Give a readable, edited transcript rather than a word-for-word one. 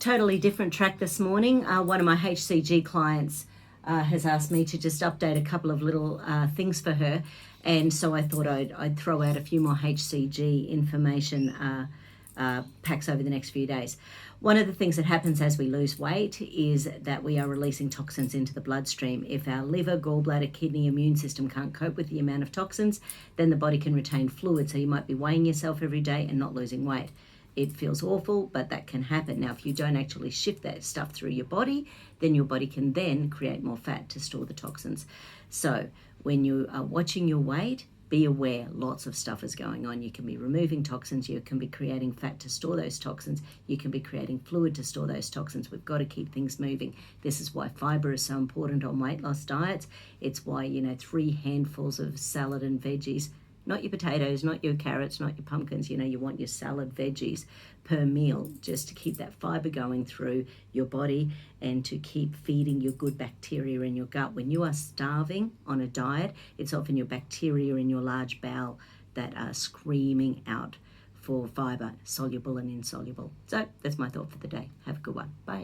totally different track this morning. One of my HCG clients has asked me to just update a couple of little things for her, and so I thought I'd throw out a few more HCG information packs over the next few days. One of the things that happens as we lose weight is that we are releasing toxins into the bloodstream. If our liver, gallbladder, kidney, immune system can't cope with the amount of toxins, then the body can retain fluid. So you might be weighing yourself every day and not losing weight. It feels awful, but that can happen. Now, if you don't actually shift that stuff through your body, then your body can then create more fat to store the toxins. So when you are watching your weight, be aware lots of stuff is going on. You can be removing toxins, you can be creating fat to store those toxins, you can be creating fluid to store those toxins. We've got to keep things moving. This is why fiber is so important on weight loss diets. It's why, 3 handfuls of salad and veggies, not your potatoes, not your carrots, not your pumpkins, you want your salad veggies per meal, just to keep that fiber going through your body and to keep feeding your good bacteria in your gut. When you are starving on a diet, it's often your bacteria in your large bowel that are screaming out for fiber, soluble and insoluble. So that's my thought for the day. Have a good one. Bye.